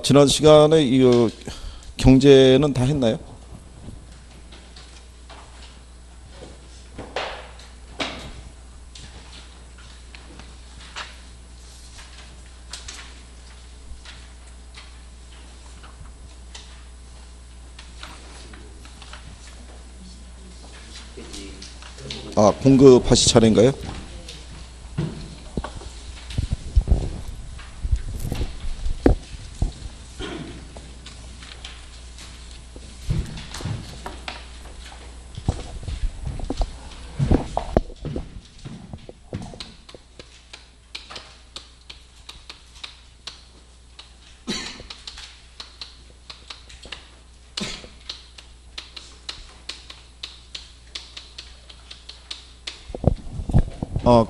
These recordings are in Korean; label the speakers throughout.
Speaker 1: 지난 시간에 이 경제는 다 했나요? 공급하실 차례인가요?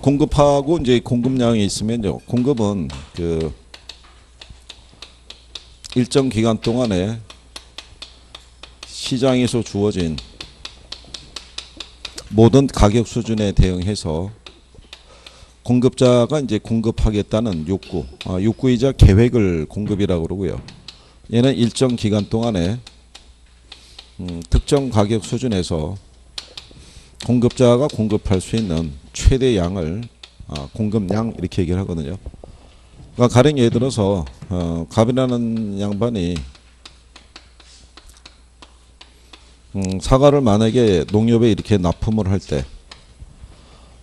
Speaker 1: 공급하고 이제 공급량이 있으면요. 공급은 그 일정 기간 동안에 시장에서 주어진 모든 가격 수준에 대응해서 공급자가 이제 공급하겠다는 욕구이자 계획을 공급이라고 그러고요. 얘는 일정 기간 동안에 특정 가격 수준에서 공급자가 공급할 수 있는 최대 양을 공급량 이렇게 얘기를 하거든요. 그러니까 가령 예를 들어서 갑이라는 양반이 사과를 만약에 농협에 이렇게 납품을 할 때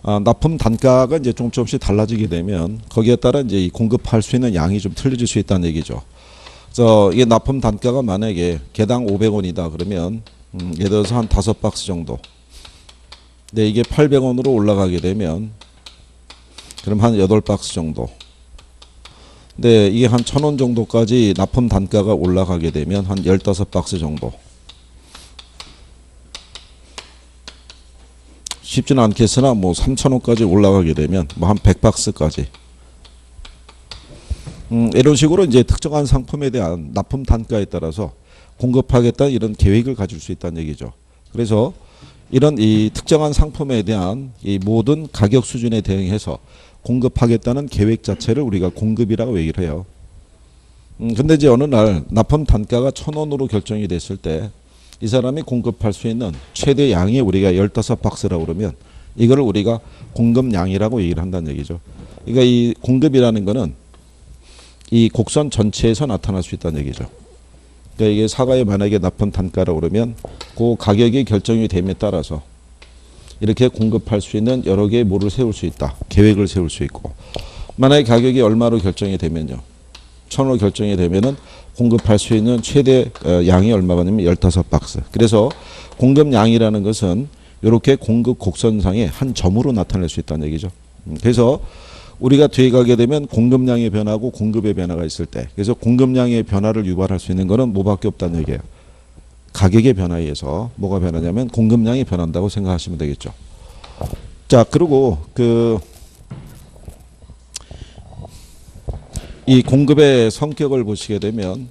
Speaker 1: 납품 단가가 이제 조금씩 달라지게 되면 거기에 따라 이제 이 공급할 수 있는 양이 좀 틀려질 수 있다는 얘기죠. 그래서 이게 납품 단가가 만약에 개당 500원이다 그러면 예를 들어서 한 5박스 정도. 근데 이게 800원으로 올라가게 되면 그럼 한 8박스 정도. 근데 이게 한 1000원 정도까지 납품 단가가 올라가게 되면 한 15박스 정도. 쉽지는 않겠으나 뭐 3000원까지 올라가게 되면 뭐 한 100박스까지. 이런 식으로 이제 특정한 상품에 대한 납품 단가에 따라서 공급하겠다는 이런 계획을 가질 수 있다는 얘기죠. 그래서 이런 이 특정한 상품에 대한 이 모든 가격 수준에 대응해서 공급하겠다는 계획 자체를 우리가 공급이라고 얘기를 해요. 근데 이제 어느 날 납품 단가가 1000원으로 결정이 됐을 때 이 사람이 공급할 수 있는 최대 양이 우리가 15박스라고 그러면 이거를 우리가 공급량이라고 얘기를 한다는 얘기죠. 그러니까 이 공급이라는 거는 이 곡선 전체에서 나타날 수 있다는 얘기죠. 그러니까 이게 사과에 만약에 납품 단가라고 그러면 그 가격이 결정이 됨에 따라서 이렇게 공급할 수 있는 여러 개의 뭐를 세울 수 있다. 계획을 세울 수 있고 만약에 가격이 얼마로 결정이 되면요. 1000원으로 결정이 되면은 공급할 수 있는 최대 양이 얼마가 되면 15박스. 그래서 공급량이라는 것은 이렇게 공급 곡선상의 한 점으로 나타낼 수 있다는 얘기죠. 그래서 우리가 뒤에 가게 되면 공급량의 변화고 공급의 변화가 있을 때 그래서 공급량의 변화를 유발할 수 있는 것은 뭐밖에 없다는 얘기예요. 가격의 변화에 의해서 뭐가 변하냐면 공급량이 변한다고 생각하시면 되겠죠. 자, 그리고 이 공급의 성격을 보시게 되면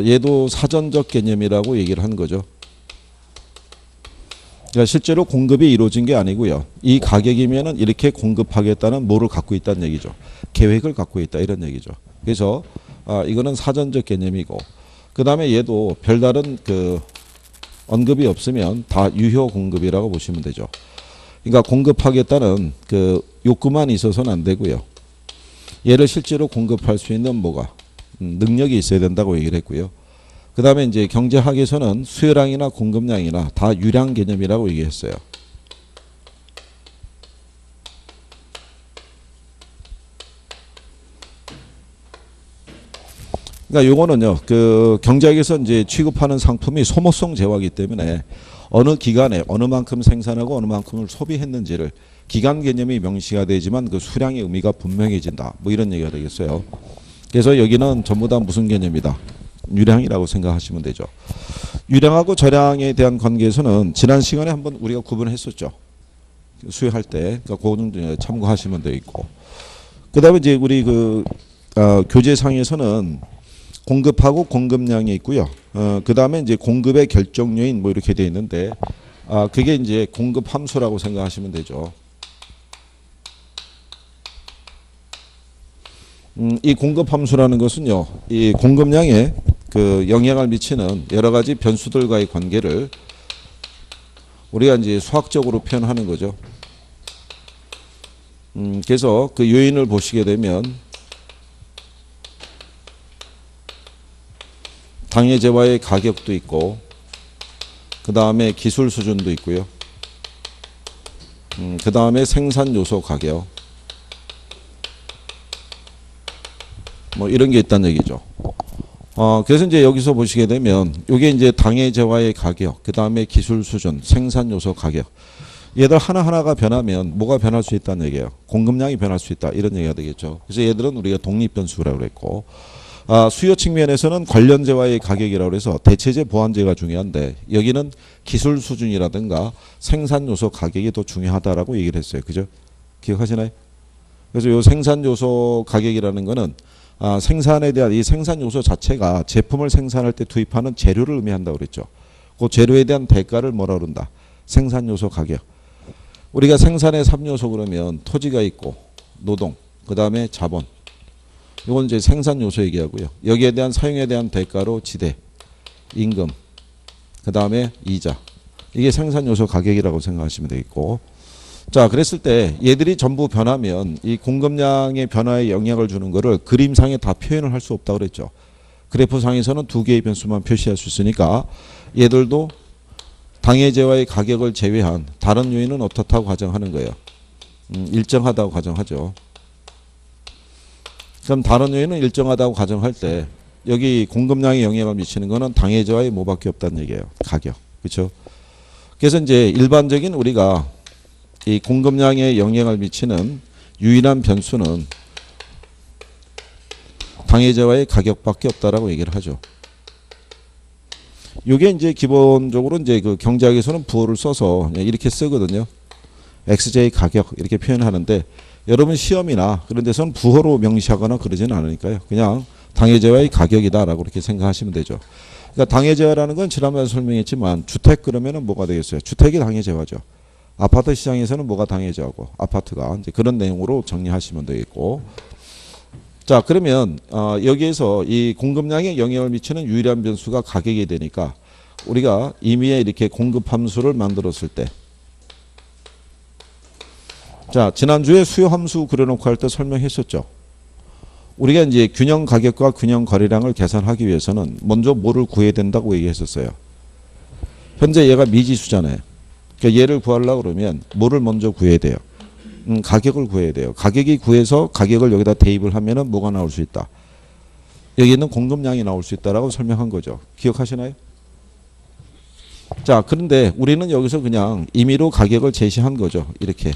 Speaker 1: 얘도 사전적 개념이라고 얘기를 한 거죠. 그러니까 실제로 공급이 이루어진 게 아니고요. 이 가격이면은 이렇게 공급하겠다는 뭐를 갖고 있다는 얘기죠. 계획을 갖고 있다 이런 얘기죠. 그래서 이거는 사전적 개념이고 그 다음에 얘도 별다른 언급이 없으면 다 유효 공급이라고 보시면 되죠. 그러니까 공급하겠다는 욕구만 있어서는 안 되고요. 얘를 실제로 공급할 수 있는 뭐가 능력이 있어야 된다고 얘기를 했고요. 그 다음에 이제 경제학에서는 수요량이나 공급량이나 다 유량 개념이라고 얘기했어요. 그러니까 요거는요, 경제학에서 이제 취급하는 상품이 소모성 재화이기 때문에 어느 기간에 어느 만큼 생산하고 어느 만큼을 소비했는지를 기간 개념이 명시가 되지만 그 수량의 의미가 분명해진다. 뭐 이런 얘기가 되겠어요. 그래서 여기는 전부 다 무슨 개념이다. 유량이라고 생각하시면 되죠. 유량하고 저량에 대한 관계에서는 지난 시간에 한번 우리가 구분했었죠. 수요할 때. 그러니까 그거 좀 참고하시면 되겠고. 그 다음에 이제 우리 교재상에서는 공급하고 공급량이 있고요. 그 다음에 이제 공급의 결정요인 뭐 이렇게 되어 있는데, 그게 이제 공급 함수라고 생각하시면 되죠. 이 공급 함수라는 것은요, 이 공급량에 그 영향을 미치는 여러 가지 변수들과의 관계를 우리가 이제 수학적으로 표현하는 거죠. 그래서 그 요인을 보시게 되면 당해제와의 가격도 있고, 그 다음에 기술 수준도 있고요. 그 다음에 생산 요소 가격, 뭐 이런 게 있다는 얘기죠. 그래서 이제 여기서 보시게 되면 이게 이제 당해제와의 가격, 그 다음에 기술 수준, 생산 요소 가격, 얘들 하나하나가 변하면 뭐가 변할 수 있다는 얘기예요. 공급량이 변할 수 있다, 이런 얘기가 되겠죠. 그래서 얘들은 우리가 독립변수라고 그랬고, 수요 측면에서는 관련제와의 가격이라고 해서 대체제, 보완제가 중요한데, 여기는 기술 수준이라든가 생산 요소 가격이 더 중요하다라고 얘기를 했어요. 그죠? 기억하시나요? 그래서 이 생산 요소 가격이라는 거는 생산에 대한 이 생산 요소 자체가 제품을 생산할 때 투입하는 재료를 의미한다고 그랬죠. 그 재료에 대한 대가를 뭐라 그런다? 생산 요소 가격. 우리가 생산의 3요소 그러면 토지가 있고, 노동, 그 다음에 자본. 이건 이제 생산 요소 얘기하고요. 여기에 대한 사용에 대한 대가로 지대, 임금, 그 다음에 이자. 이게 생산 요소 가격이라고 생각하시면 되겠고. 자, 그랬을 때 얘들이 전부 변하면 이 공급량의 변화에 영향을 주는 거를 그림상에 다 표현을 할 수 없다고 그랬죠. 그래프상에서는 두 개의 변수만 표시할 수 있으니까 얘들도 당해제와의 가격을 제외한 다른 요인은 어떻다고 가정하는 거예요. 일정하다고 가정하죠. 그럼 다른 요인은 일정하다고 가정할 때 여기 공급량에 영향을 미치는 거는 당해제와의 뭐밖에 없다는 얘기예요. 가격. 그렇죠? 그래서 이제 일반적인 우리가 이 공급량에 영향을 미치는 유일한 변수는 당해제와의 가격밖에 없다라고 얘기를 하죠. 이게 이제 기본적으로 이제 그 경제학에서는 부호를 써서 이렇게 쓰거든요. XJ 가격 이렇게 표현하는데, 여러분 시험이나 그런 데서는 부호로 명시하거나 그러지는 않으니까요. 그냥 당해제와의 가격이다라고 이렇게 생각하시면 되죠. 그러니까 당해제와라는 건 지난번에 설명했지만 주택 그러면은 뭐가 되겠어요? 주택이 당해제와죠. 아파트 시장에서는 뭐가 당해제와고, 아파트가 이제 그런 내용으로 정리하시면 되겠고. 자, 그러면 여기에서 이 공급량에 영향을 미치는 유일한 변수가 가격이 되니까 우리가 임의에 이렇게 공급 함수를 만들었을 때, 자, 지난주에 수요 함수 그려놓고 할 때 설명했었죠. 우리가 이제 균형 가격과 균형 거래량을 계산하기 위해서는 먼저 뭐를 구해야 된다고 얘기했었어요. 현재 얘가 미지수잖아요. 그러니까 얘를 구하려고 그러면 뭐를 먼저 구해야 돼요? 가격을 구해야 돼요. 가격이 구해서 가격을 여기다 대입을 하면은 뭐가 나올 수 있다? 여기는 공급량이 나올 수 있다라고 설명한 거죠. 기억하시나요? 자, 그런데 우리는 여기서 그냥 임의로 가격을 제시한 거죠. 이렇게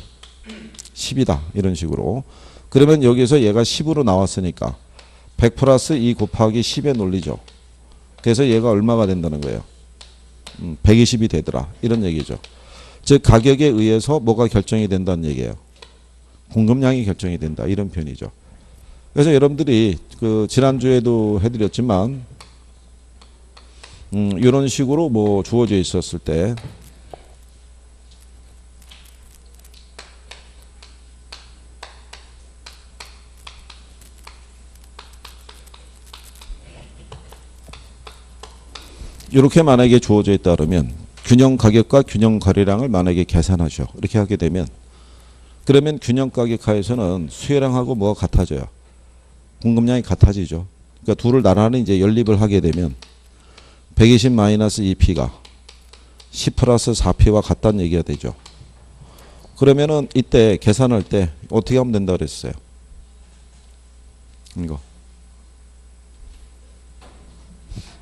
Speaker 1: 10이다 이런 식으로. 그러면 여기서 얘가 10으로 나왔으니까 100 플러스 2 곱하기 10의 논리죠. 그래서 얘가 얼마가 된다는 거예요? 120이 되더라 이런 얘기죠. 즉 가격에 의해서 뭐가 결정이 된다는 얘기예요. 공급량이 결정이 된다 이런 표현이죠. 그래서 여러분들이 그 지난주에도 해드렸지만 이런 식으로 뭐 주어져 있었을 때 이렇게 만약에 주어져 있다 그러면 균형 가격과 균형 거래량을 만약에 계산하죠. 이렇게 하게 되면 그러면 균형 가격 하에서는 수요량하고 뭐가 같아져요? 공급량이 같아지죠. 그러니까 둘을 나란히 이제 연립을 하게 되면 120 마이너스 2P가 10 플러스 4P와 같다는 얘기가 되죠. 그러면은 이때 계산할 때 어떻게 하면 된다 그랬어요? 이거.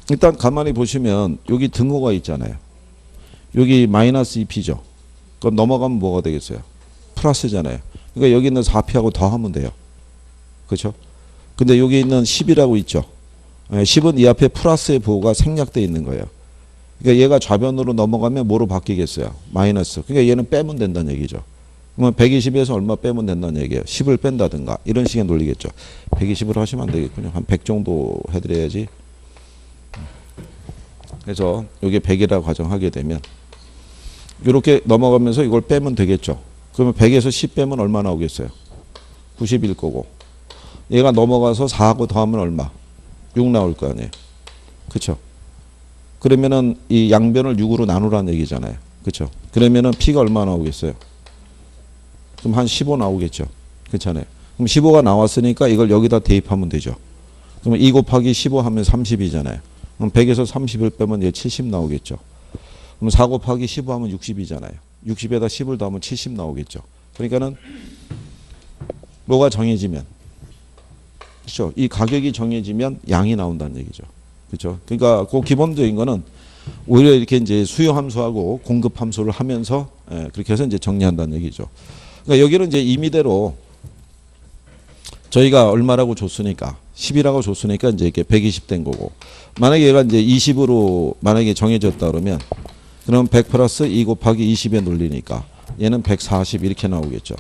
Speaker 1: 일단 가만히 보시면 여기 등호가 있잖아요. 여기 마이너스 2P죠. 그럼 넘어가면 뭐가 되겠어요? 플러스잖아요. 그러니까 여기 있는 4P하고 더하면 돼요. 그렇죠? 근데 여기 있는 10이라고 있죠. 10은 이 앞에 플러스의 부호가 생략되어 있는 거예요. 그러니까 얘가 좌변으로 넘어가면 뭐로 바뀌겠어요? 마이너스. 그러니까 얘는 빼면 된다는 얘기죠. 그러면 120에서 얼마 빼면 된다는 얘기예요. 10을 뺀다든가 이런 식의 논리겠죠. 120으로 하시면 안 되겠군요. 한 100 정도 해드려야지. 그래서 이게 100이라고 가정하게 되면 이렇게 넘어가면서 이걸 빼면 되겠죠. 그러면 100에서 10 빼면 얼마 나오겠어요? 90일 거고. 얘가 넘어가서 4하고 더하면 얼마? 6 나올 거 아니에요. 그쵸? 그러면은 이 양변을 6으로 나누라는 얘기잖아요. 그쵸? 그러면은 P가 얼마 나오겠어요? 그럼 한 15 나오겠죠. 그렇잖아요. 그럼 15가 나왔으니까 이걸 여기다 대입하면 되죠. 그러면 2 곱하기 15 하면 30이잖아요. 그럼 100에서 30을 빼면 얘 70 나오겠죠. 그럼 4 곱하기 15 하면 60이잖아요. 60에다 10을 더하면 70 나오겠죠. 그러니까는 뭐가 정해지면, 그렇죠? 이 가격이 정해지면 양이 나온다는 얘기죠. 그렇죠? 그러니까 그 기본적인 거는 오히려 이렇게 이제 수요 함수하고 공급 함수를 하면서 그렇게 해서 이제 정리한다는 얘기죠. 그러니까 여기는 이제 임의대로 저희가 얼마라고 줬으니까 10이라고 줬으니까 이제 이렇게 120 된 거고, 만약에 얘가 이제 20으로 만약에 정해졌다 그러면 그럼 100 플러스 2 곱하기 20에 눌리니까 얘는 140 이렇게 나오겠죠.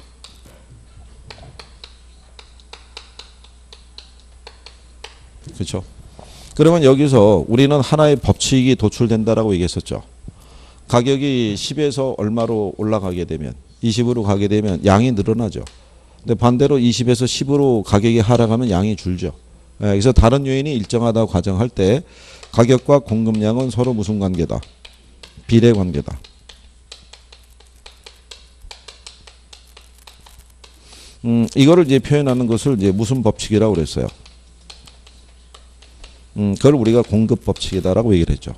Speaker 1: 그렇죠? 그러면 여기서 우리는 하나의 법칙이 도출된다라고 얘기했었죠. 가격이 10에서 얼마로 올라가게 되면 20으로 가게 되면 양이 늘어나죠. 근데 반대로 20에서 10으로 가격이 하락하면 양이 줄죠. 그래서 다른 요인이 일정하다고 가정할 때 가격과 공급량은 서로 무슨 관계다? 비례 관계다. 이거를 이제 표현하는 것을 이제 무슨 법칙이라고 그랬어요? 그걸 우리가 공급 법칙이다라고 얘기를 했죠.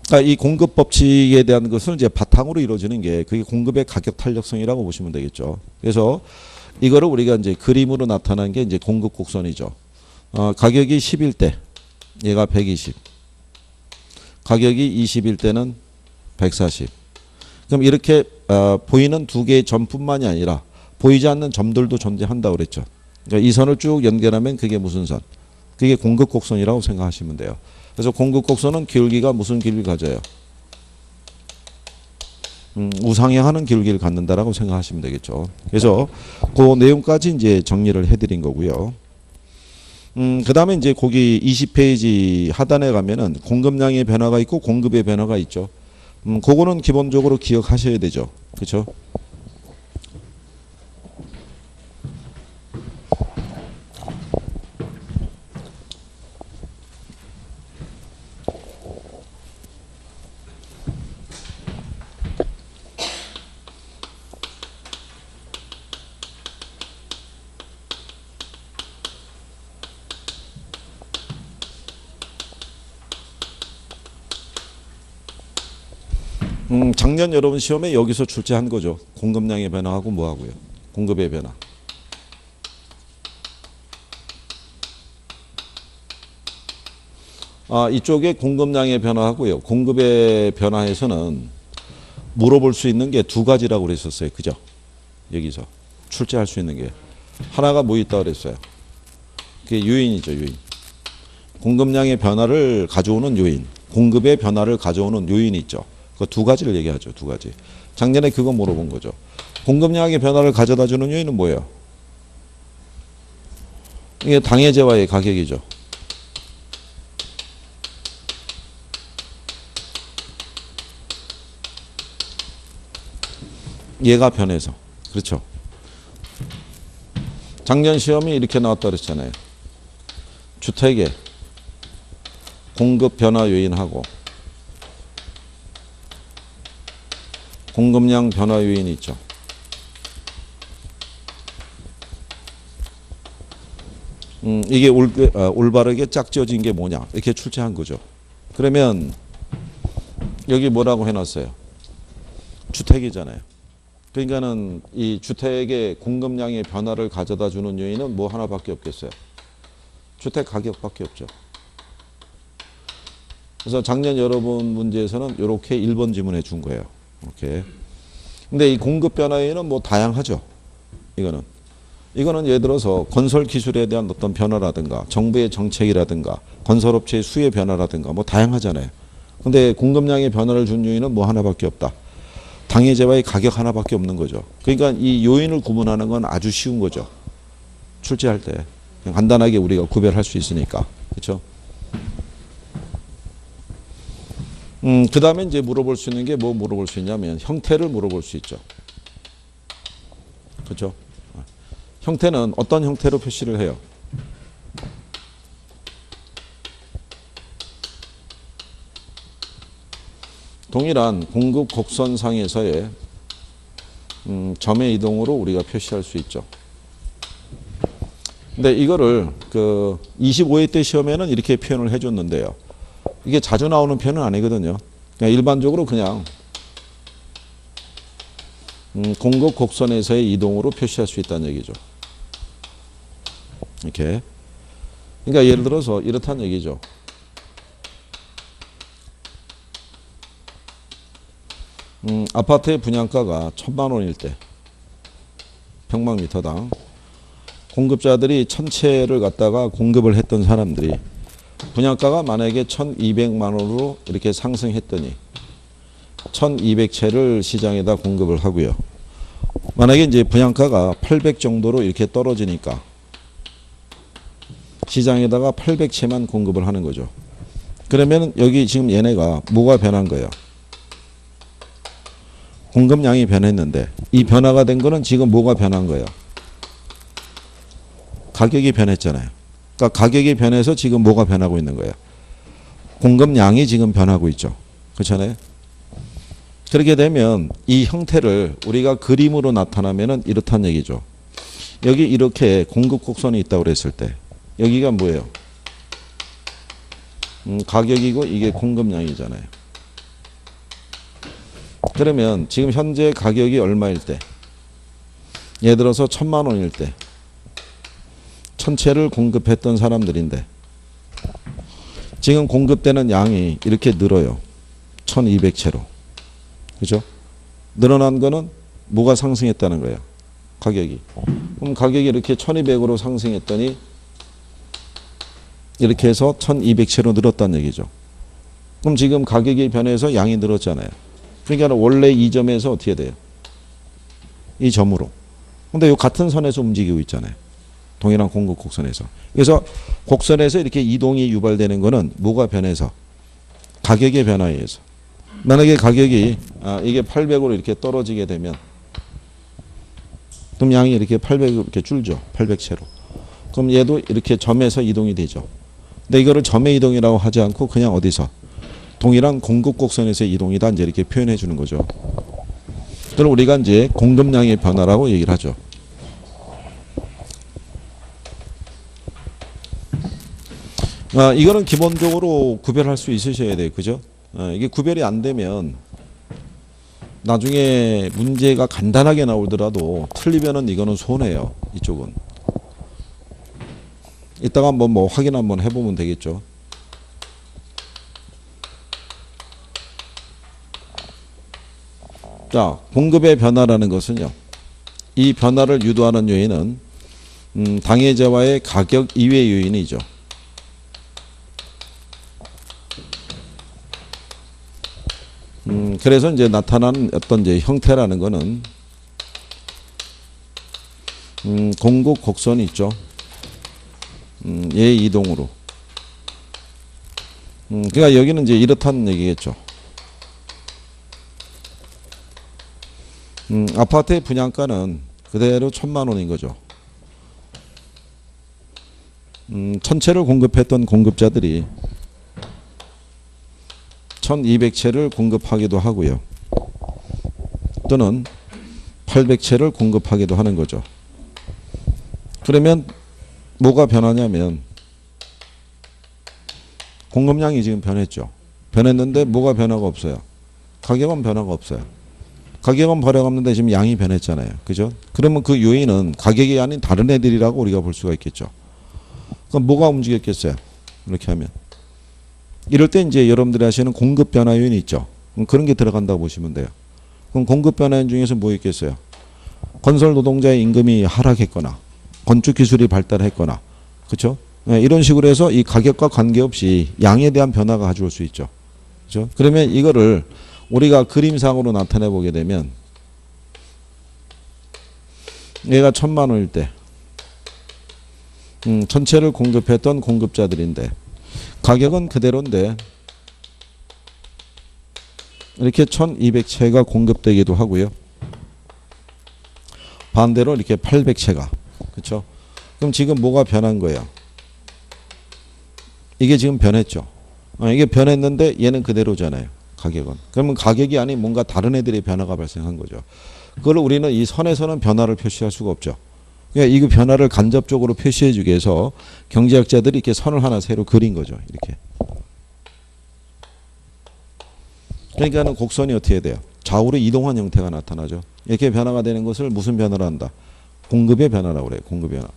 Speaker 1: 그러니까 이 공급 법칙에 대한 것을 이제 바탕으로 이루어지는 게 그게 공급의 가격 탄력성이라고 보시면 되겠죠. 그래서 이거를 우리가 이제 그림으로 나타난 게 이제 공급 곡선이죠. 가격이 10일 때 얘가 120, 가격이 20일 때는 140. 그럼 이렇게 보이는 두 개의 점뿐만이 아니라 보이지 않는 점들도 존재한다고 그랬죠. 그러니까 이 선을 쭉 연결하면 그게 무슨 선? 그게 공급 곡선이라고 생각하시면 돼요. 그래서 공급 곡선은 기울기가 무슨 길이를 가져요? 우상향하는 기울기를 갖는다라고 생각하시면 되겠죠. 그래서 그 내용까지 이제 정리를 해드린 거고요. 그 다음에 이제 거기 20페이지 하단에 가면은 공급량의 변화가 있고 공급의 변화가 있죠. 그거는 기본적으로 기억하셔야 되죠. 그렇죠? 작년 여러분 시험에 여기서 출제한 거죠. 공급량의 변화하고 뭐하고요? 공급의 변화. 이쪽에 공급량의 변화하고요. 공급의 변화에서는 물어볼 수 있는 게 두 가지라고 그랬었어요. 그죠? 여기서 출제할 수 있는 게 하나가 뭐 있다고 그랬어요? 그게 요인이죠. 요인. 공급량의 변화를 가져오는 요인, 공급의 변화를 가져오는 요인이 있죠. 그 두 가지를 얘기하죠. 두 가지. 작년에 그거 물어본 거죠. 공급량의 변화를 가져다 주는 요인은 뭐예요? 이게 당해제와의 가격이죠. 얘가 변해서. 그렇죠. 작년 시험이 이렇게 나왔다 그랬잖아요. 주택의 공급 변화 요인하고 공급량 변화 요인이 있죠. 이게 올바르게 짝지어진 게 뭐냐 이렇게 출제한 거죠. 그러면 여기 뭐라고 해놨어요? 주택이잖아요. 그러니까는 이 주택의 공급량의 변화를 가져다 주는 요인은 뭐 하나밖에 없겠어요? 주택 가격밖에 없죠. 그래서 작년 여러분 문제에서는 이렇게 1번 지문해 준 거예요. 오케이. 근데 이 공급 변화 요인은 뭐 다양하죠. 이거는 예를 들어서 건설 기술에 대한 어떤 변화라든가 정부의 정책이라든가 건설업체의 수요 변화라든가 뭐 다양하잖아요. 근데 공급량의 변화를 준 요인은 뭐 하나밖에 없다. 당해제와의 가격 하나밖에 없는 거죠. 그러니까 이 요인을 구분하는 건 아주 쉬운 거죠. 출제할 때 그냥 간단하게 우리가 구별할 수 있으니까. 그렇죠? 그 다음에 이제 물어볼 수 있는 게 뭐 물어볼 수 있냐면 형태를 물어볼 수 있죠. 그렇죠? 형태는 어떤 형태로 표시를 해요? 동일한 공급 곡선상에서의 점의 이동으로 우리가 표시할 수 있죠. 근데 이거를 그 25회 때 시험에는 이렇게 표현을 해줬는데요. 이게 자주 나오는 표현은 아니거든요. 그냥 일반적으로 그냥 공급 곡선에서의 이동으로 표시할 수 있다는 얘기죠. 이렇게. 그러니까 예를 들어서 이렇다는 얘기죠. 아파트의 분양가가 1,000만 원일 때 평방미터당 공급자들이 1,000채를 갖다가 공급을 했던 사람들이 분양가가 만약에 1,200만 원으로 이렇게 상승했더니 1,200채를 시장에다 공급을 하고요. 만약에 이제 분양가가 800 정도로 이렇게 떨어지니까 시장에다가 800채만 공급을 하는 거죠. 그러면 여기 지금 얘네가 뭐가 변한 거예요? 공급량이 변했는데 이 변화가 된 거는 지금 뭐가 변한 거예요? 가격이 변했잖아요. 그러니까 가격이 변해서 지금 뭐가 변하고 있는 거예요? 공급량이 지금 변하고 있죠. 그렇잖아요. 그렇게 되면 이 형태를 우리가 그림으로 나타나면은 이렇다는 얘기죠. 여기 이렇게 공급 곡선이 있다고 그랬을 때 여기가 뭐예요? 가격이고 이게 공급량이잖아요. 그러면 지금 현재 가격이 얼마일 때? 예를 들어서 1,000만 원일 때 1,000채를 공급했던 사람들인데 지금 공급되는 양이 이렇게 늘어요. 1,200채로. 그죠? 늘어난 거는 뭐가 상승했다는 거예요? 가격이. 그럼 가격이 이렇게 1,200으로 상승했더니 이렇게 해서 1,200채로 늘었다는 얘기죠. 그럼 지금 가격이 변해서 양이 늘었잖아요. 그러니까 원래 이 점에서 어떻게 돼요? 이 점으로. 근데 이 같은 선에서 움직이고 있잖아요. 동일한 공급 곡선에서. 그래서 곡선에서 이렇게 이동이 유발되는 거는 뭐가 변해서? 가격의 변화에 의해서. 만약에 가격이 이게 800으로 이렇게 떨어지게 되면 그럼 양이 이렇게 800으로 이렇게 줄죠. 800채로. 그럼 얘도 이렇게 점에서 이동이 되죠. 근데 이거를 점의 이동이라고 하지 않고 그냥 어디서? 동일한 공급 곡선에서의 이동이다. 이제 이렇게 표현해 주는 거죠. 그걸 우리가 이제 공급량의 변화라고 얘기를 하죠. 이거는 기본적으로 구별할 수 있으셔야 돼요. 그죠? 이게 구별이 안 되면 나중에 문제가 간단하게 나오더라도 틀리면은 이거는 손해예요. 이쪽은. 이따가 한번 뭐 확인 한번 해보면 되겠죠. 자, 공급의 변화라는 것은요. 이 변화를 유도하는 요인은 당해자와의 가격 이외 요인이죠. 그래서 이제 나타나는 어떤 이제 형태라는 거는 공급 곡선이 있죠. 얘 이동으로. 그러니까 여기는 이제 이렇다는 얘기겠죠. 아파트의 분양가는 그대로 1,000만 원인 거죠. 1,000채를 공급했던 공급자들이 1,200채를 공급하기도 하고요. 또는 800채를 공급하기도 하는 거죠. 그러면 뭐가 변하냐면 공급량이 지금 변했죠. 변했는데 뭐가 변화가 없어요. 가격은 변화가 없어요. 가격은 변화가 없는데 지금 양이 변했잖아요. 그죠? 그러면 그 요인은 가격이 아닌 다른 애들이라고 우리가 볼 수가 있겠죠. 그럼 뭐가 움직였겠어요? 이렇게 하면. 이럴 때 이제 여러분들이 하시는 공급 변화 요인이 있죠. 그런 게 들어간다고 보시면 돼요. 그럼 공급 변화 요인 중에서 뭐 있겠어요? 건설 노동자의 임금이 하락했거나 건축 기술이 발달했거나 그렇죠? 네, 이런 식으로 해서 이 가격과 관계없이 양에 대한 변화가 가져올 수 있죠. 그렇죠? 그러면 이거를 우리가 그림상으로 나타내 보게 되면 얘가 1,000만 원일 때 1,000채를 공급했던 공급자들인데 가격은 그대로인데 이렇게 1,200채가 공급되기도 하고요. 반대로 이렇게 800채가 그렇죠? 그럼 지금 뭐가 변한 거예요? 이게 지금 변했죠. 이게 변했는데 얘는 그대로잖아요. 가격은. 그러면 가격이 아닌 뭔가 다른 애들의 변화가 발생한 거죠. 그걸 우리는 이 선에서는 변화를 표시할 수가 없죠. 그러니까 이 변화를 간접적으로 표시해 주기 위해서 경제학자들이 이렇게 선을 하나 새로 그린 거죠. 이렇게. 그러니까는 곡선이 어떻게 돼요? 좌우로 이동한 형태가 나타나죠. 이렇게 변화가 되는 것을 무슨 변화를 한다? 공급의 변화라고 그래요. 공급의 변화.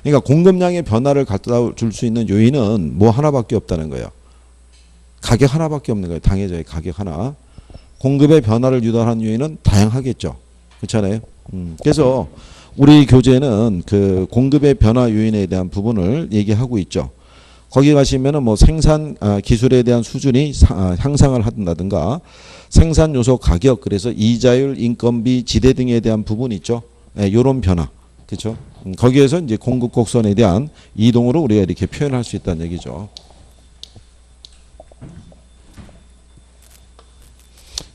Speaker 1: 그러니까 공급량의 변화를 갖다 줄 수 있는 요인은 뭐 하나밖에 없다는 거예요. 가격 하나밖에 없는 거예요. 당해져요. 가격 하나. 공급의 변화를 유도하는 요인은 다양하겠죠. 그렇잖아요. 그래서 우리 교재는 그 공급의 변화 요인에 대한 부분을 얘기하고 있죠. 거기 가시면은 뭐 생산 기술에 대한 수준이 향상을 한다든가 생산 요소 가격, 그래서 이자율, 인건비, 지대 등에 대한 부분이 있죠. 요런 변화. 그렇죠? 거기에서 이제 공급 곡선에 대한 이동으로 우리가 이렇게 표현할 수 있다는 얘기죠.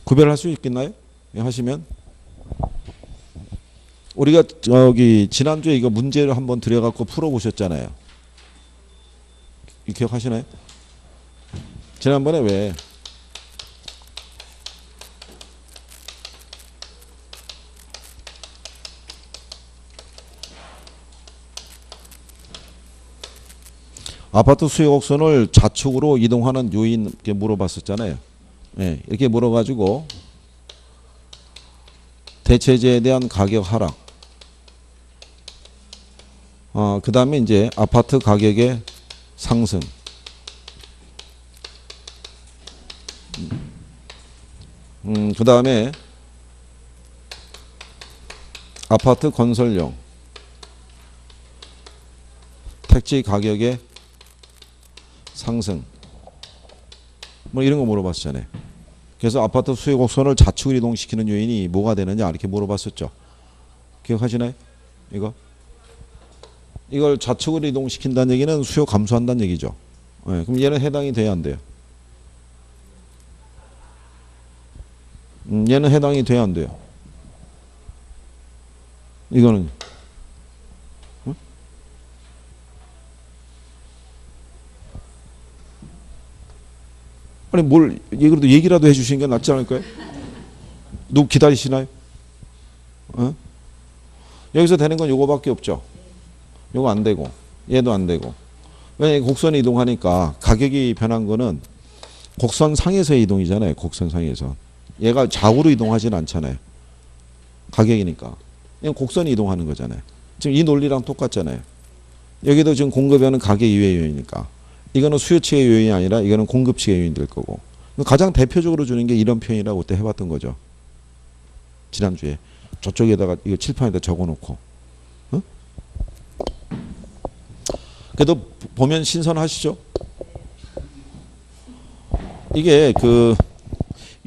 Speaker 1: 구별할 수 있겠나요? 하시면 우리가 저기 지난주에 이거 문제를 한번 들여갖고 풀어보셨잖아요. 기억하시나요? 지난번에 왜 아파트 수요 곡선을 좌측으로 이동하는 요인 이렇게 물어봤었잖아요. 네, 이렇게 물어가지고 대체재에 대한 가격 하락, 그 다음에 이제 아파트 가격의 상승, 그 다음에 아파트 건설용, 택지 가격의 상승, 뭐 이런 거 물어봤잖아요. 그래서 아파트 수요 곡선을 좌측으로 이동시키는 요인이 뭐가 되느냐 이렇게 물어봤었죠. 기억하시나요? 이걸 좌측으로 이동시킨다는 얘기는 수요 감소한다는 얘기죠. 네, 그럼 얘는 해당이 돼야 안 돼요? 얘는 해당이 돼야 안 돼요? 이거는 아니 뭘 그래도 얘기라도 해주시는 게 낫지 않을까요? 누구 기다리시나요? 여기서 되는 건 요거밖에 없죠. 요거 안 되고 얘도 안 되고. 왜냐면 곡선이 이동하니까 가격이 변한 거는 곡선 상에서의 이동이잖아요. 곡선 상에서. 얘가 좌우로 이동하지는 않잖아요. 가격이니까. 그냥 곡선이 이동하는 거잖아요. 지금 이 논리랑 똑같잖아요. 여기도 지금 공급에는 가격 이외의 요인이니까. 이거는 수요 측의 요인이 아니라 이거는 공급 측의 요인이 될 거고. 가장 대표적으로 주는 게 이런 표현이라고 그때 해봤던 거죠. 지난주에. 저쪽에다가 이거 칠판에다 적어놓고. 어? 그래도 보면 신선하시죠? 이게 그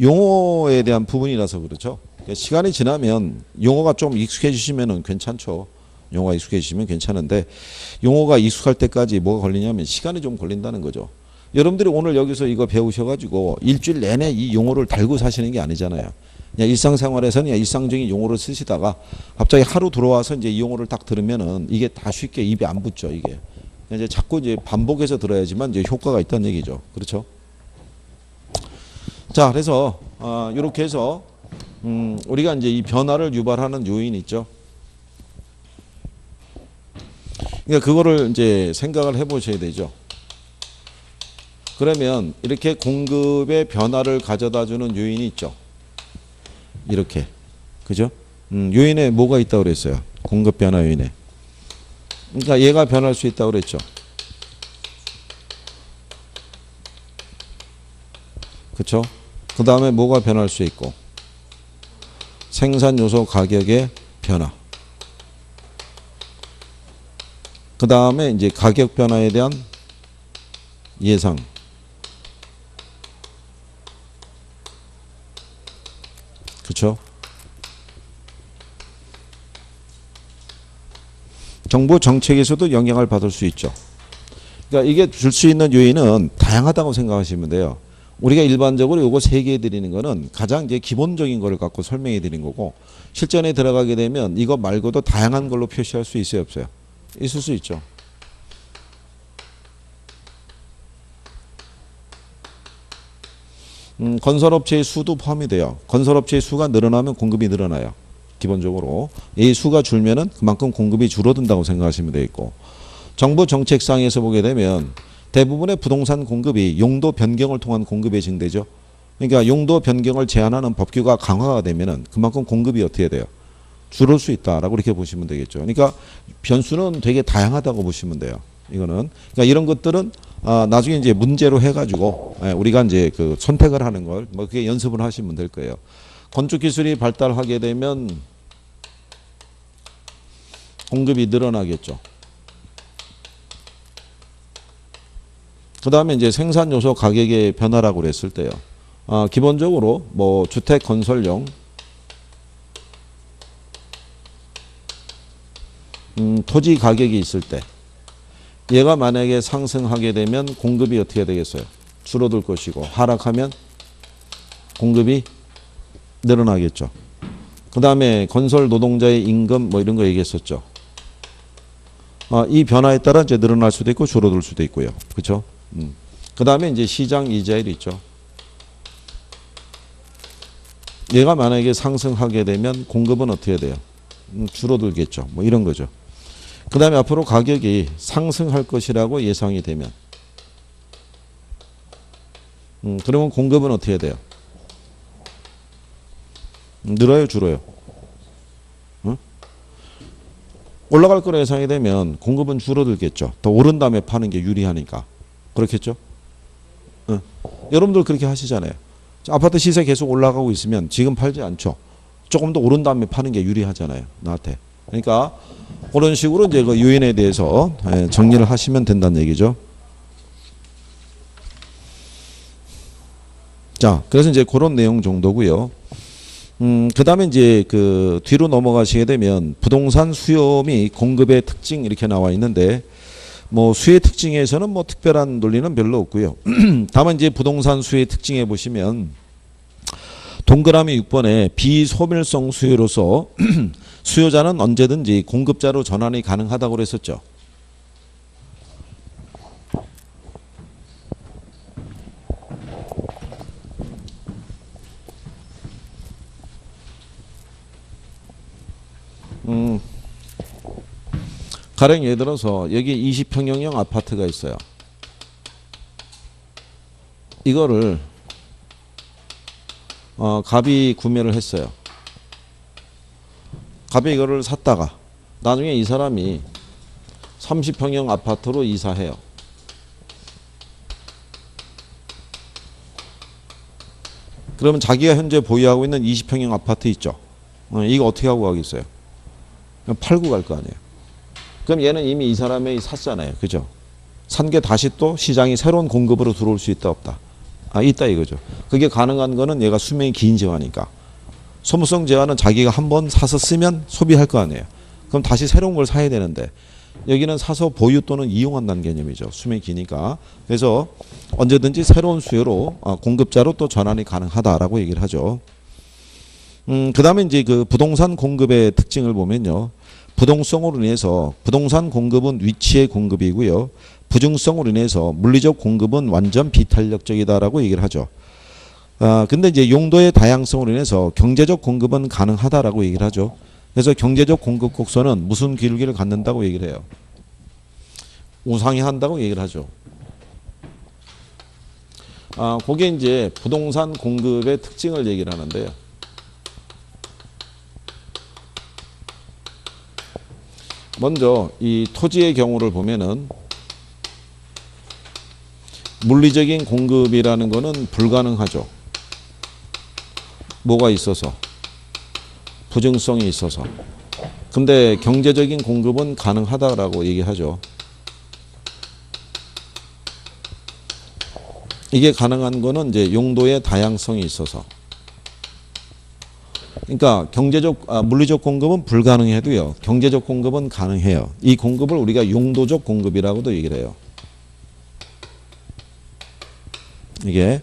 Speaker 1: 용어에 대한 부분이라서 그렇죠. 시간이 지나면 용어가 좀 익숙해지시면 괜찮죠. 용어가 익숙해지시면 괜찮은데 용어가 익숙할 때까지 뭐가 걸리냐면 시간이 좀 걸린다는 거죠. 여러분들이 오늘 여기서 이거 배우셔가지고 일주일 내내 이 용어를 달고 사시는 게 아니잖아요. 그냥 일상생활에서는 그냥 일상적인 용어를 쓰시다가 갑자기 하루 들어와서 이제 이 용어를 딱 들으면은 이게 다 쉽게 입에 안 붙죠. 이게 이제 자꾸 이제 반복해서 들어야지만 이제 효과가 있다는 얘기죠. 그렇죠? 자, 그래서 이렇게 해서 우리가 이제 이 변화를 유발하는 요인이 있죠. 그러니까 그거를 이제 생각을 해보셔야 되죠. 그러면 이렇게 공급의 변화를 가져다주는 요인이 있죠. 이렇게, 그죠? 요인에 뭐가 있다고 그랬어요? 공급 변화 요인에. 그러니까 얘가 변할 수 있다고 그랬죠. 그렇죠? 그 다음에 뭐가 변할 수 있고? 생산 요소 가격의 변화. 그 다음에 이제 가격 변화에 대한 예상. 그렇죠? 정부 정책에서도 영향을 받을 수 있죠. 그러니까 이게 줄 수 있는 요인은 다양하다고 생각하시면 돼요. 우리가 일반적으로 요거 세 개 드리는 거는 가장 이제 기본적인 거를 갖고 설명해 드린 거고 실전에 들어가게 되면 이거 말고도 다양한 걸로 표시할 수 있어요, 없어요? 있을 수 있죠. 건설업체의 수도 포함이 돼요. 건설업체의 수가 늘어나면 공급이 늘어나요. 기본적으로 이 수가 줄면은 그만큼 공급이 줄어든다고 생각하시면 되겠고, 정부 정책상에서 보게 되면 대부분의 부동산 공급이 용도 변경을 통한 공급에 증대죠. 그러니까 용도 변경을 제한하는 법규가 강화가 되면은 그만큼 공급이 어떻게 돼요? 줄을 수 있다라고 이렇게 보시면 되겠죠. 그러니까 변수는 되게 다양하다고 보시면 돼요. 이거는 그러니까 이런 것들은 나중에 이제 문제로 해가지고 우리가 이제 그 선택을 하는 걸 뭐 그게 연습을 하시면 될 거예요. 건축 기술이 발달하게 되면 공급이 늘어나겠죠. 그 다음에 이제 생산 요소 가격의 변화라고 그랬을 때요. 기본적으로 뭐 주택 건설용 토지 가격이 있을 때 얘가 만약에 상승하게 되면 공급이 어떻게 되겠어요? 줄어들 것이고, 하락하면 공급이 늘어나겠죠. 그 다음에 건설 노동자의 임금 뭐 이런 거 얘기했었죠. 이 변화에 따라 이제 늘어날 수도 있고 줄어들 수도 있고요. 그렇죠? 그 다음에 이제 시장 이자율 있죠. 얘가 만약에 상승하게 되면 공급은 어떻게 돼요? 줄어들겠죠. 뭐 이런 거죠. 그 다음에 앞으로 가격이 상승할 것이라고 예상이 되면 그러면 공급은 어떻게 돼요? 늘어요, 줄어요? 올라갈 거라 예상이 되면 공급은 줄어들겠죠. 더 오른 다음에 파는 게 유리하니까. 그렇겠죠? 여러분들 그렇게 하시잖아요. 아파트 시세 계속 올라가고 있으면 지금 팔지 않죠. 조금 더 오른 다음에 파는 게 유리하잖아요. 나한테. 그러니까 그런 식으로 이제 그 요인에 대해서 정리를 하시면 된다는 얘기죠. 자, 그래서 이제 그런 내용 정도고요. 그 다음에 이제 그 뒤로 넘어가시게 되면 부동산 수요 및 공급의 특징 이렇게 나와 있는데, 뭐 수의 특징에서는 뭐 특별한 논리는 별로 없고요. 다만 이제 부동산 수의 특징에 보시면 동그라미 6번에 비소멸성 수요로서 수요자는 언제든지 공급자로 전환이 가능하다고 그랬었죠. 가령 예를 들어서 여기 20평형형 아파트가 있어요. 이거를 갑이 구매를 했어요. 갑이 이거를 샀다가 나중에 이 사람이 30평형 아파트로 이사해요. 그러면 자기가 현재 보유하고 있는 20평형 아파트 있죠. 이거 어떻게 하고 가겠어요? 그냥 팔고 갈 거 아니에요. 그럼 얘는 이미 이 사람이 샀잖아요. 그죠? 산 게 다시 또 시장이 새로운 공급으로 들어올 수 있다 없다? 있다 이거죠. 그게 가능한 거는 얘가 수명이 긴 재화니까. 소모성 재화는 자기가 한번 사서 쓰면 소비할 거 아니에요. 그럼 다시 새로운 걸 사야 되는데 여기는 사서 보유 또는 이용한다는 개념이죠. 수명이 기니까. 그래서 언제든지 새로운 수요로 공급자로 또 전환이 가능하다라고 얘기를 하죠. 그 다음에 이제 그 부동산 공급의 특징을 보면요. 부동성으로 인해서 부동산 공급은 위치의 공급이고요. 부증성으로 인해서 물리적 공급은 완전 비탄력적이다라고 얘기를 하죠. 근데 이제 용도의 다양성으로 인해서 경제적 공급은 가능하다라고 얘기를 하죠. 그래서 경제적 공급 곡선은 무슨 기울기를 갖는다고 얘기를 해요? 우상향한다고 얘기를 하죠. 그게 이제 부동산 공급의 특징을 얘기를 하는데요. 먼저 이 토지의 경우를 보면은 물리적인 공급이라는 거는 불가능하죠. 뭐가 있어서? 부증성이 있어서. 근데 경제적인 공급은 가능하다라고 얘기하죠. 이게 가능한 거는 이제 용도의 다양성이 있어서. 그러니까 물리적 공급은 불가능해도요. 경제적 공급은 가능해요. 이 공급을 우리가 용도적 공급이라고도 얘기를 해요. 이게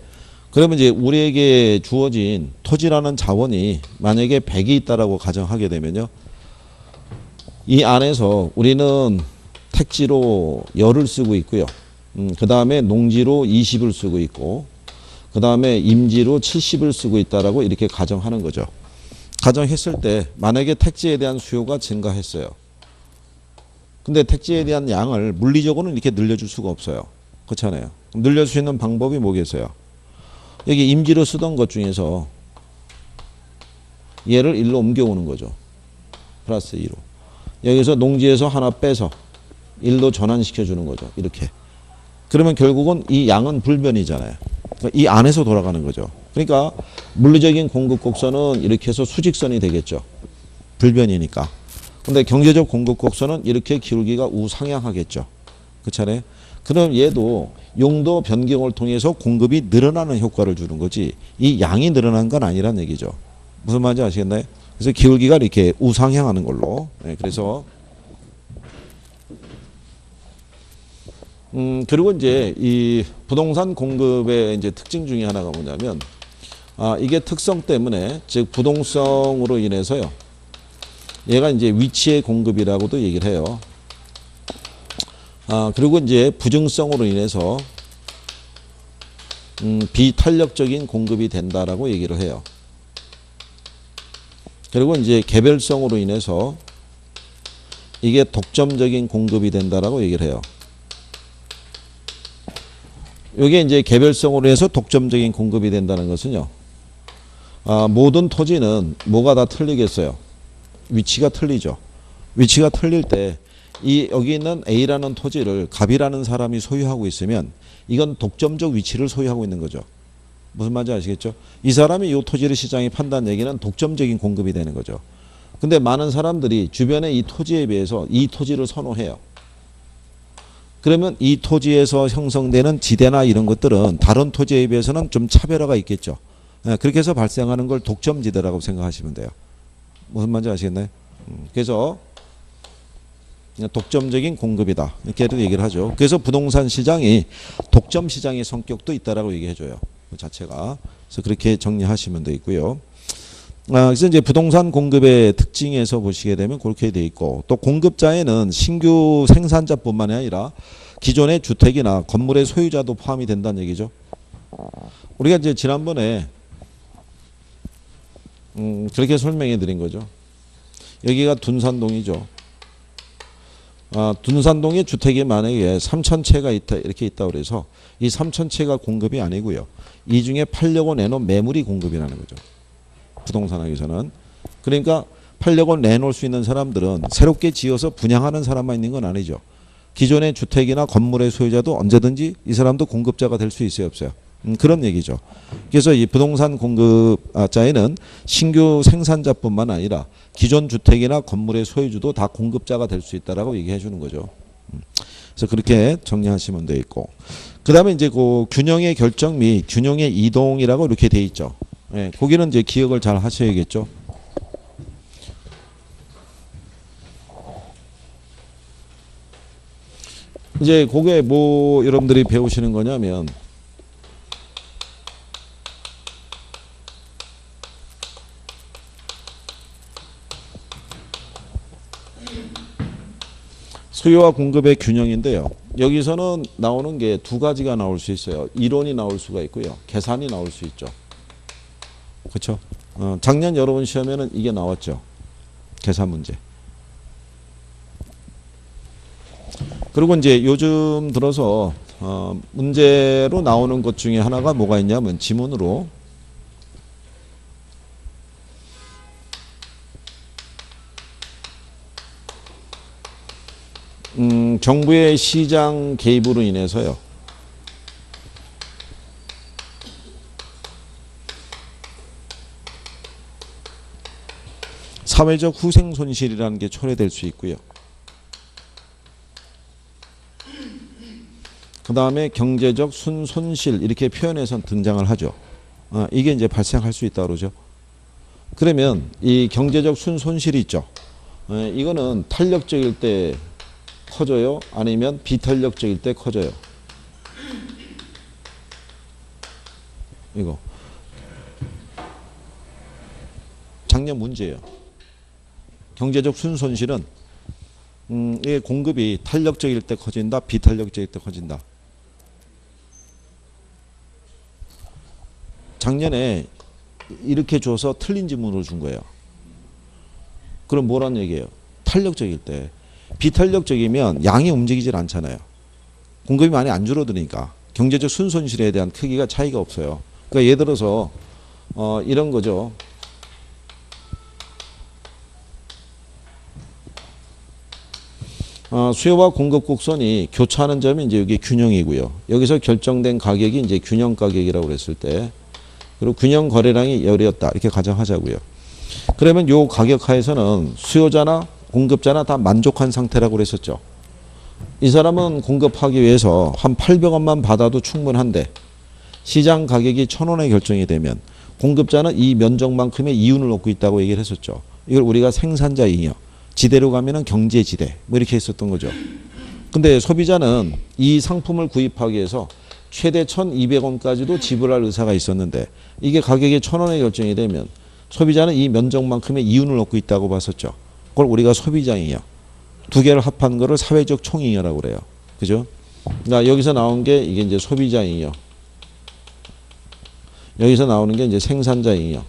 Speaker 1: 그러면 이제 우리에게 주어진 토지라는 자원이 만약에 100이 있다라고 가정하게 되면요. 이 안에서 우리는 택지로 열을 쓰고 있고요. 그 다음에 농지로 20을 쓰고 있고, 그 다음에 임지로 70을 쓰고 있다라고 이렇게 가정하는 거죠. 가정했을 때 만약에 택지에 대한 수요가 증가했어요. 근데 택지에 대한 양을 물리적으로는 이렇게 늘려줄 수가 없어요. 그렇잖아요. 늘릴 수 있는 방법이 뭐겠어요? 여기 임지로 쓰던 것 중에서 얘를 1로 옮겨오는 거죠. 플러스 2로. 여기서 농지에서 하나 빼서 1로 전환시켜 주는 거죠. 이렇게. 그러면 결국은 이 양은 불변이잖아요. 그러니까 이 안에서 돌아가는 거죠. 그러니까 물리적인 공급 곡선은 이렇게 해서 수직선이 되겠죠. 불변이니까. 근데 경제적 공급 곡선은 이렇게 기울기가 우상향하겠죠. 그렇잖아요. 그럼 얘도 용도 변경을 통해서 공급이 늘어나는 효과를 주는 거지 이 양이 늘어난 건 아니란 얘기죠. 무슨 말인지 아시겠나요? 그래서 기울기가 이렇게 우상향하는 걸로. 네, 그래서 그리고 이제 이 부동산 공급의 이제 특징 중에 하나가 뭐냐면 이게 특성 때문에 즉 부동성으로 인해서요. 얘가 이제 위치의 공급이라고도 얘기를 해요. 그리고 이제 부증성으로 인해서 비탄력적인 공급이 된다라고 얘기를 해요. 그리고 이제 개별성으로 인해서 이게 독점적인 공급이 된다라고 얘기를 해요. 이게 이제 개별성으로 해서 독점적인 공급이 된다는 것은요. 모든 토지는 뭐가 다 틀리겠어요? 위치가 틀리죠. 위치가 틀릴 때 여기 있는 A라는 토지를 갑이라는 사람이 소유하고 있으면 이건 독점적 위치를 소유하고 있는 거죠. 무슨 말인지 아시겠죠? 이 사람이 이 토지를 시장에 판다는 얘기는 독점적인 공급이 되는 거죠. 근데 많은 사람들이 주변의 이 토지에 비해서 이 토지를 선호해요. 그러면 이 토지에서 형성되는 지대나 이런 것들은 다른 토지에 비해서는 좀 차별화가 있겠죠. 그렇게 해서 발생하는 걸 독점지대라고 생각하시면 돼요. 무슨 말인지 아시겠나요? 그래서 독점적인 공급이다. 이렇게도 얘기를 하죠. 그래서 부동산 시장이 독점 시장의 성격도 있다라고 얘기해줘요. 그 자체가. 그래서 그렇게 정리하시면 되겠고요. 그래서 이제 부동산 공급의 특징에서 보시게 되면 그렇게 돼 있고 또 공급자에는 신규 생산자뿐만이 아니라 기존의 주택이나 건물의 소유자도 포함이 된다는 얘기죠. 우리가 이제 지난번에 그렇게 설명해 드린 거죠. 여기가 둔산동이죠. 둔산동에 주택이 만약에 3,000채가 있다 이렇게 있다고 그래서 이 3,000채가 공급이 아니고요. 이 중에 팔려고 내놓은 매물이 공급이라는 거죠. 부동산학에서는. 그러니까 팔려고 내놓을 수 있는 사람들은 새롭게 지어서 분양하는 사람만 있는 건 아니죠. 기존의 주택이나 건물의 소유자도 언제든지 이 사람도 공급자가 될 수 있어요, 없어요? 그런 얘기죠. 그래서 이 부동산 공급자에는 신규 생산자뿐만 아니라 기존 주택이나 건물의 소유주도 다 공급자가 될 수 있다라고 얘기해 주는 거죠. 그래서 그렇게 정리하시면 되겠고, 그 다음에 이제 그 균형의 결정 및 균형의 이동이라고 이렇게 돼 있죠. 예, 거기는 이제 기억을 잘 하셔야겠죠. 이제 그게 뭐 여러분들이 배우시는 거냐면 수요와 공급의 균형인데요. 여기서는 나오는 게 두 가지가 나올 수 있어요. 이론이 나올 수가 있고요. 계산이 나올 수 있죠. 그렇죠? 작년 여러분 시험에는 이게 나왔죠. 계산 문제. 그리고 이제 요즘 들어서 문제로 나오는 것 중에 하나가 뭐가 있냐면 지문으로 정부의 시장 개입으로 인해서요. 사회적 후생 손실이라는 게 초래될 수 있고요. 그 다음에 경제적 순손실 이렇게 표현해서 등장을 하죠. 이게 이제 발생할 수 있다 그러죠. 그러면 이 경제적 순손실이 있죠. 이거는 탄력적일 때 커져요? 아니면 비탄력적일 때 커져요? 이거 작년 문제예요. 경제적 순손실은 이 공급이 탄력적일 때 커진다, 비탄력적일 때 커진다. 작년에 이렇게 줘서 틀린 질문으로 준 거예요. 그럼 뭐란 얘기예요? 탄력적일 때. 비탄력적이면 양이 움직이질 않잖아요. 공급이 많이 안 줄어드니까 경제적 순손실에 대한 크기가 차이가 없어요. 그러니까 예를 들어서 이런 거죠. 수요와 공급 곡선이 교차하는 점이 이제 여기 균형이고요. 여기서 결정된 가격이 이제 균형 가격이라고 그랬을 때, 그리고 균형 거래량이 열이었다 이렇게 가정하자고요. 그러면 요 가격 하에서는 수요자나 공급자나 다 만족한 상태라고 그랬었죠. 이 사람은 공급하기 위해서 한 800원만 받아도 충분한데 시장 가격이 1,000원에 결정이 되면 공급자는 이 면적만큼의 이윤을 얻고 있다고 얘기를 했었죠. 이걸 우리가 생산자 잉여, 지대로 가면은 경제지대 뭐 이렇게 했었던 거죠. 근데 소비자는 이 상품을 구입하기 위해서 최대 1,200원까지도 지불할 의사가 있었는데 이게 가격이 1,000원에 결정이 되면 소비자는 이 면적만큼의 이윤을 얻고 있다고 봤었죠. 그걸 우리가 소비자 잉여, 두 개를 합한 거를 사회적 총잉여라고 그래요. 그죠? 그러니까 여기서 나온 게 이게 이제 소비자 잉여, 여기서 나오는 게 이제 생산자 잉여.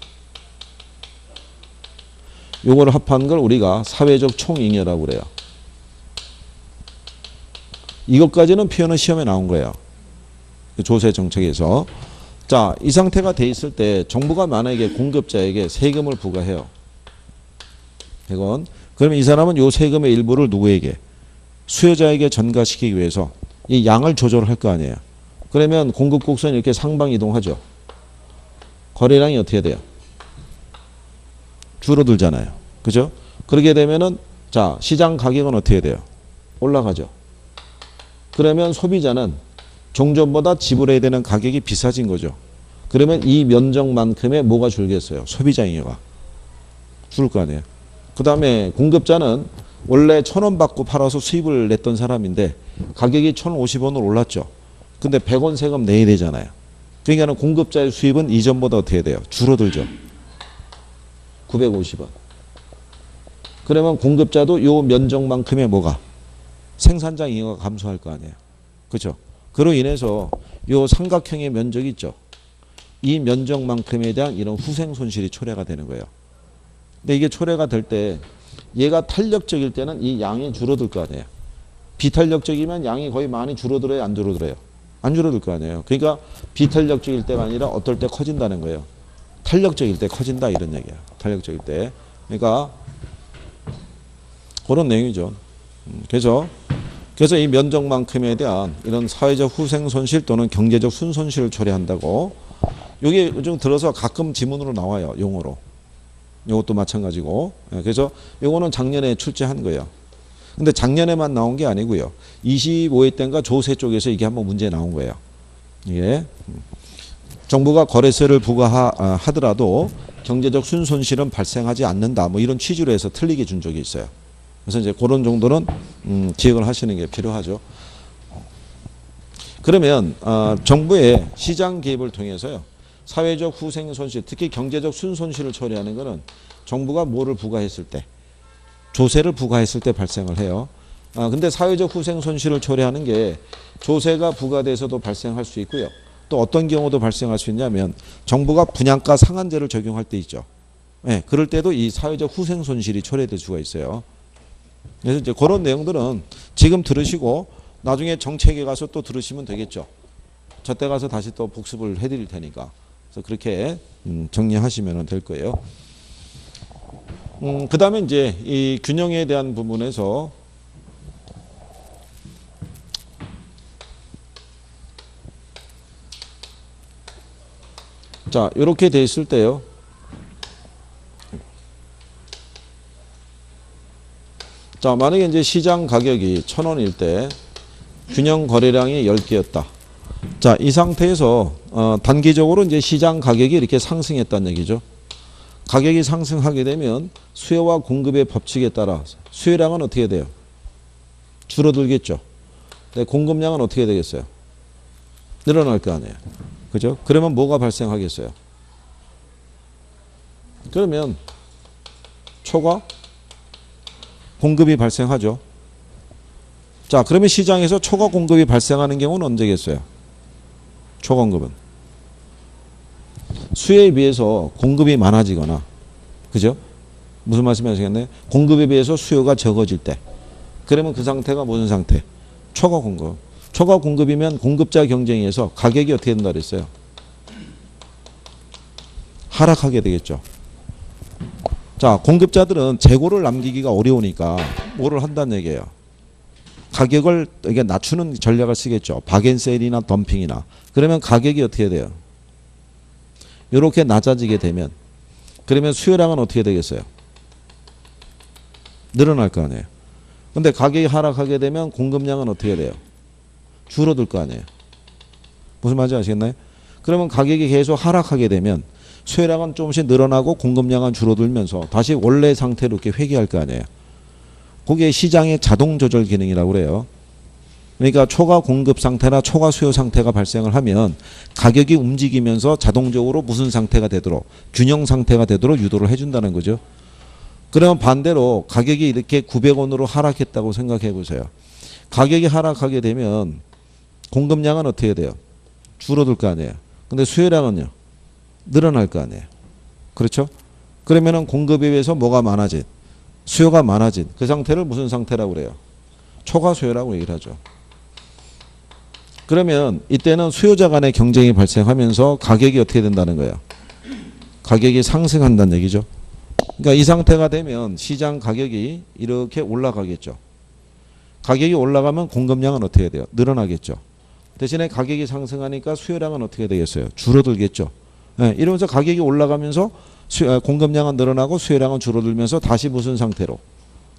Speaker 1: 요거를 합한 걸 우리가 사회적 총잉여라고 그래요. 이것까지는 표현은 시험에 나온 거예요. 조세 정책에서. 자, 이 상태가 돼 있을 때 정부가 만약에 공급자에게 세금을 부과해요. 100원. 그러면 이 사람은 요 세금의 일부를 누구에게? 수요자에게 전가시키기 위해서 이 양을 조절할 거 아니에요. 그러면 공급 곡선이 이렇게 상방 이동하죠. 거래량이 어떻게 돼요? 줄어들잖아요. 그죠? 그렇게 되면은 자, 시장 가격은 어떻게 돼요? 올라가죠. 그러면 소비자는 종전보다 지불해야 되는 가격이 비싸진 거죠. 그러면 이 면적만큼의 뭐가 줄겠어요? 소비자 잉여가 줄 거 아니에요. 그 다음에 공급자는 원래 1,000원 받고 팔아서 수입을 냈던 사람인데 가격이 1,050원으로 올랐죠. 근데 100원 세금 내야 되잖아요. 그러니까 공급자의 수입은 이전보다 어떻게 돼요? 줄어들죠. 950원. 그러면 공급자도 요 면적만큼의 뭐가? 생산자 잉여가 감소할 거 아니에요. 그렇죠? 그로 인해서 요 삼각형의 면적 있죠. 이 면적만큼에 대한 이런 후생 손실이 초래가 되는 거예요. 근데 이게 초래가 될 때 얘가 탄력적일 때는 이 양이 줄어들 거 아니에요. 비탄력적이면 양이 거의 많이 줄어들어요, 안 줄어들어요? 안 줄어들 거 아니에요. 그러니까 비탄력적일 때가 아니라 어떨 때 커진다는 거예요. 탄력적일 때 커진다 이런 얘기야. 탄력적일 때. 그러니까 그런 내용이죠. 그래서 이 면적만큼에 대한 이런 사회적 후생 손실 또는 경제적 순손실을 초래한다고. 이게 요즘 들어서 가끔 지문으로 나와요. 용어로. 이것도 마찬가지고. 그래서 이거는 작년에 출제한 거예요. 근데 작년에만 나온 게 아니고요. 25회 때인가 조세 쪽에서 이게 한번 문제 나온 거예요. 이게 정부가 거래세를 부과하더라도 경제적 순손실은 발생하지 않는다. 뭐 이런 취지로 해서 틀리게 준 적이 있어요. 그래서 이제 그런 정도는 기억을 하시는 게 필요하죠. 그러면 정부의 시장 개입을 통해서요. 사회적 후생 손실, 특히 경제적 순손실을 처리하는 것은 정부가 뭐를 부과했을 때, 조세를 부과했을 때 발생을 해요. 근데 사회적 후생 손실을 초래하는 게 조세가 부과돼서도 발생할 수 있고요. 또 어떤 경우도 발생할 수 있냐면 정부가 분양가 상한제를 적용할 때 있죠. 네, 그럴 때도 이 사회적 후생 손실이 초래될 수가 있어요. 그래서 이제 그런 내용들은 지금 들으시고 나중에 정책에 가서 또 들으시면 되겠죠. 저때 가서 다시 또 복습을 해드릴 테니까. 그래서 그렇게 정리하시면 될 거예요. 그 다음에 이제 이 균형에 대한 부분에서 자, 이렇게 돼 있을 때요. 자, 만약에 이제 시장 가격이 1,000원일 때 균형 거래량이 10개였다. 자, 이 상태에서 단기적으로 이제 시장 가격이 이렇게 상승했다는 얘기죠. 가격이 상승하게 되면 수요와 공급의 법칙에 따라 수요량은 어떻게 돼요? 줄어들겠죠. 근데 공급량은 어떻게 되겠어요? 늘어날 거 아니에요. 그죠? 그러면 뭐가 발생하겠어요? 그러면 초과 공급이 발생하죠. 자, 그러면 시장에서 초과 공급이 발생하는 경우는 언제겠어요? 초과 공급은 수요에 비해서 공급이 많아지거나, 그죠? 무슨 말씀이 하시겠네? 공급에 비해서 수요가 적어질 때. 그러면 그 상태가 무슨 상태? 초과 공급. 초과 공급이면 공급자 경쟁에서 가격이 어떻게 된다 그랬어요? 하락하게 되겠죠. 자, 공급자들은 재고를 남기기가 어려우니까 뭐를 한다는 얘기예요. 가격을 이게 낮추는 전략을 쓰겠죠. 박앤세일이나 덤핑이나. 그러면 가격이 어떻게 돼요? 이렇게 낮아지게 되면, 그러면 수요량은 어떻게 되겠어요? 늘어날 거 아니에요. 근데 가격이 하락하게 되면 공급량은 어떻게 돼요? 줄어들 거 아니에요. 무슨 말인지 아시겠나요? 그러면 가격이 계속 하락하게 되면 수요량은 조금씩 늘어나고 공급량은 줄어들면서 다시 원래 상태로 이렇게 회귀할 거 아니에요. 그게 시장의 자동 조절 기능이라고 그래요. 그러니까 초과 공급 상태나 초과 수요 상태가 발생을 하면 가격이 움직이면서 자동적으로 무슨 상태가 되도록, 균형 상태가 되도록 유도를 해준다는 거죠. 그러면 반대로 가격이 이렇게 900원으로 하락했다고 생각해 보세요. 가격이 하락하게 되면 공급량은 어떻게 돼요? 줄어들 거 아니에요. 근데 수요량은요? 늘어날 거 아니에요. 그렇죠? 그러면은 공급에 비해서 뭐가 많아진? 수요가 많아진 그 상태를 무슨 상태라고 그래요? 초과 수요라고 얘기를 하죠. 그러면 이때는 수요자 간의 경쟁이 발생하면서 가격이 어떻게 된다는 거예요? 가격이 상승한다는 얘기죠. 그러니까 이 상태가 되면 시장 가격이 이렇게 올라가겠죠. 가격이 올라가면 공급량은 어떻게 돼요? 늘어나겠죠. 대신에 가격이 상승하니까 수요량은 어떻게 되겠어요? 줄어들겠죠. 네, 이러면서 가격이 올라가면서 공급량은 늘어나고 수요량은 줄어들면서 다시 무슨 상태로?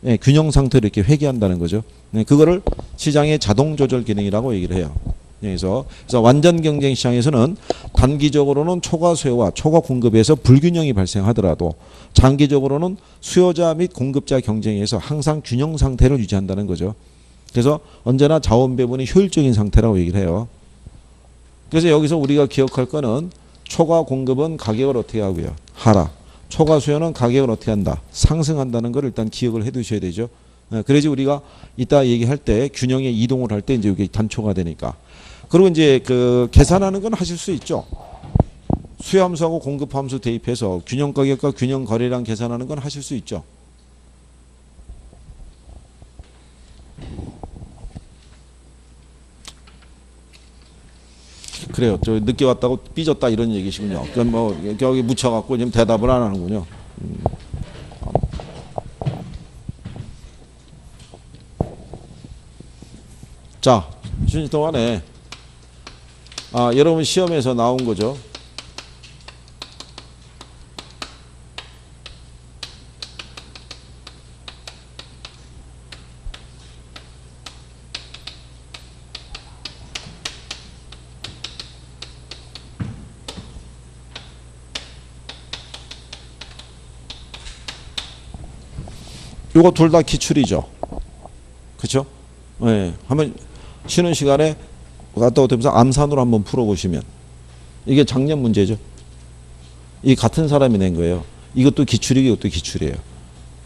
Speaker 1: 네, 균형 상태로 이렇게 회귀한다는 거죠. 네, 그거를 시장의 자동 조절 기능이라고 얘기를 해요. 그래서 완전 경쟁 시장에서는 단기적으로는 초과 수요와 초과 공급에서 불균형이 발생하더라도 장기적으로는 수요자 및 공급자 경쟁에서 항상 균형 상태를 유지한다는 거죠. 그래서 언제나 자원 배분이 효율적인 상태라고 얘기를 해요. 그래서 여기서 우리가 기억할 거는 초과 공급은 가격을 어떻게 하고요? 하락. 초과 수요는 가격을 어떻게 한다? 상승한다는 걸 일단 기억을 해 두셔야 되죠. 그래야지 우리가 이따 얘기할 때 균형에 이동을 할 때 이제 이게 단초가 되니까. 그리고 이제 그 계산하는 건 하실 수 있죠. 수요 함수하고 공급 함수 대입해서 균형 가격과 균형 거래량 계산하는 건 하실 수 있죠. 그래요. 저 늦게 왔다고 삐졌다 이런 얘기시군요. 그럼 뭐 여기 묻혀갖고 지금 대답을 안 하는군요. 자, 쉬는 동안에 여러분 시험에서 나온 거죠. 요거 둘 다 기출이죠. 그렇죠? 네. 한번 쉬는 시간에 갔다 오면서 암산으로 한번 풀어보시면 이게 작년 문제죠. 이 같은 사람이 낸 거예요. 이것도 기출이고 이것도 기출이에요.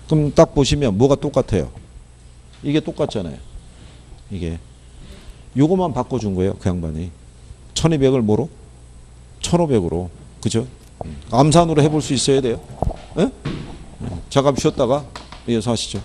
Speaker 1: 그럼 딱 보시면 뭐가 똑같아요? 이게 똑같잖아요. 이게 요거만 바꿔준 거예요. 그 양반이 1200을 뭐로? 1500으로. 그죠? 암산으로 해볼 수 있어야 돼요. 네? 잠깐 쉬었다가 이어서 하시죠.